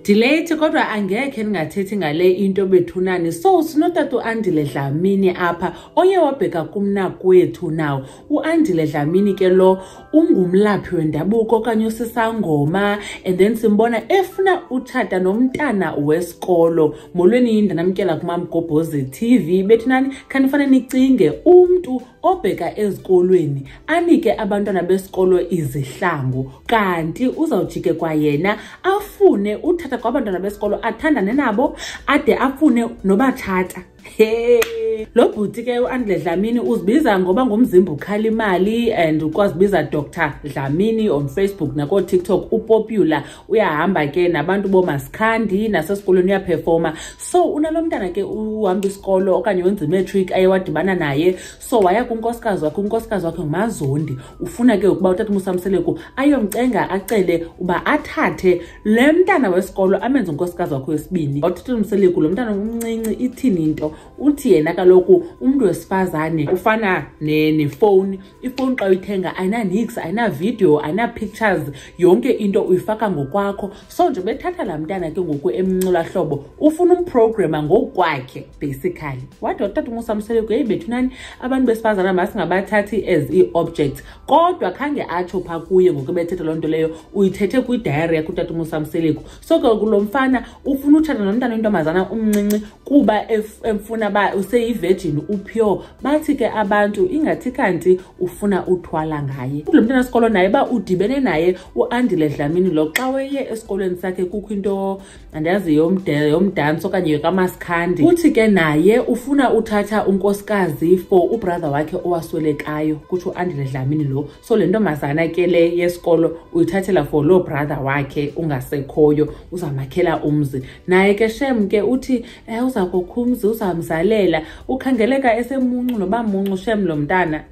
Delete kodwa angekhe ningathethi ngale into bethunani. So sinotata uAndile Dlamini apha oye wabheka kumnakwethu now. uAndile Dlamini ke lo ungumlaphi wendabuko okanye usisangoma, and then simbona efuna utshata nomntana wesikolo. Molweni ndanamkela kuMamgobhozi TV. Bethunani khanifane nicinge umntu obheka ezikolweni anike abantwana besikolo izihlangu, kanti uzawujike kwayena afune uthatha kwabantwana besikolo athandane nabo ade afune nobatshata. Hey, lo bhuti ke uAndile Dlamini uzibiza ngoba ngumzimba ukhala imali, and ukwazibiza Dr. Dlamini on Facebook nako TikTok. Upopular, uyahamba ke nabantu boMasikhandi, nasesikolweni uyaperforma. So unalomntana ke uhamba isikolo okanye wenza imatric ayewadibana naye, so waya kunkosikazi wakhe nguMazondi. Ufuna ke ukuba utata uMsamseleku ayomcenga acele uba athathe le mntana wesikolo amenze unkosikazi wakhe wesibini. Utata uMsamseleku lo mntana umncinci ithini into, uthi yena kaloku umuntu wesifazane ufana nefone. Ifone xa uyithenga ayina nix, ayina video, ayina pictures, yonke into uyifaka ngokwakho. So nje bethatha la mntana ke ngoku emncula hlobo ufuna umprograma ngokwakhe basically. Wathi utata uMsamseleku hey bethunani abantu besifazana masingabathathi as i-object, kodwa khange atsho pha kuye ngoku bethethe loo nto leyo uyithethe kwi-diary yakhe utata uMsamseleku. So ke kulo mfana ufuna utshata nomntana wentombazana umncinci kuba emfuna ba useyi-virgin upure. Bathi ke abantu ingathi kanti ufuna uthwala ngaye. Lo mntana wesikolo naye ba udibene naye uAndile Dlamini lo xa weye esikolweni sakhe kukho into andazi yomdanso okanye yokaMasikhandi. Uthi ke naye ufuna uthatha unkosikazi for ubrother wakhe owaswelekayo, kutsho uAndile Dlamini lo. So le ntombazana ke le yesikolo uyithathela for lo brother wakhe ungasekhoyo, uzamakhela umzi. Naye ke shem ke uthi uza kokha umzi, uzamzalela. Ukhangeleka esemuncu noba muncu shem lo mntana.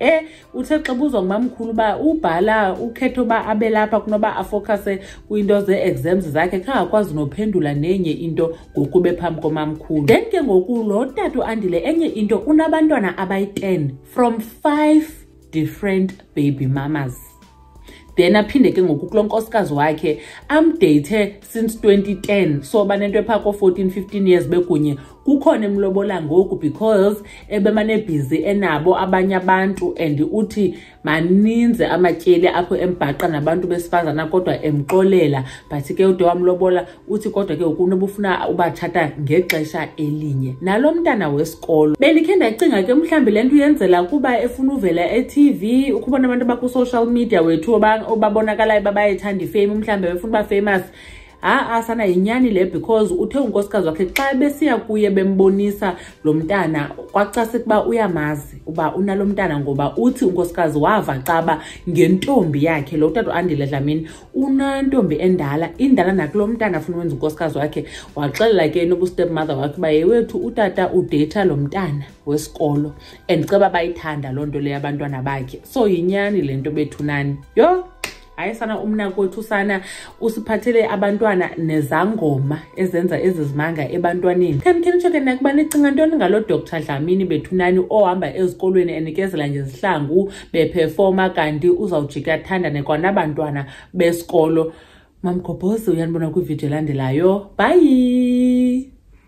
Uthe xa buzwa ngumamkhulu ba ubhala ukhetho ba abelapha kunoba afocuse kwiinto ze-exams zakhe, khangakwazi nophendula nenye into ngokube phambi komamkhulu. Then ke ngoku lo tata uAndile enye into unabantwana abayi-10 from 5 different baby mamas. Then aphinde ke ngoku kulo nkosikazi wakhe amdate since 2010, so banento epha ko-14-15 years bekunye. Kukhona emlobola ngoku because ebemane busy enabo abanye abantu, and uthi maninzi amatyeli apho embhaqa nabantu besifazana kodwa emxolela. But ke ude wamlobola uthi kodwa ke ukunobufuna ubatshata ngexesha elinye nalo mntana wesikolo. Belikhe ndacinga ke mhlambi lento uyenzela kuba efuna uvela eTV, ukubona abantu baku-social media wethu obabonakalayo babayethanda ifame, mhlambi befuna uba famous. Asana yinyani le, because uthe unkosikazi wakhe xa besiya kuye bembonisa lo mntana kwacase kuba uyamazi uba unalo mntana, ngoba uthi unkosikazi wava xaba ngentombi yakhe. Lo tata uAndile Dlamini unantombi endala, indala nakulo mntana afuna wenza unkosikazi wakhe. Waxelela ke nobu stepmother wakhe uba yewethu utata udata lo mntana wesikolo and ceba bayithanda loo nto leyo abantwana bakhe. So yinyani le nto bethunani. Yo hayi sana umnakwethu sana usiphathele abantwana nezangoma ezenza ezizimanga ebantwaneni. Khani choke nakuba nicinga ntoni ngalo Dr. Dlamini bethunani ohamba ezikolweni enikezela ngezihlangu beperforma, kanti uzawujika athandane kwanabantwana besikolo. Mamgobhozi uyanibona kwivideo elandelayo. Bye.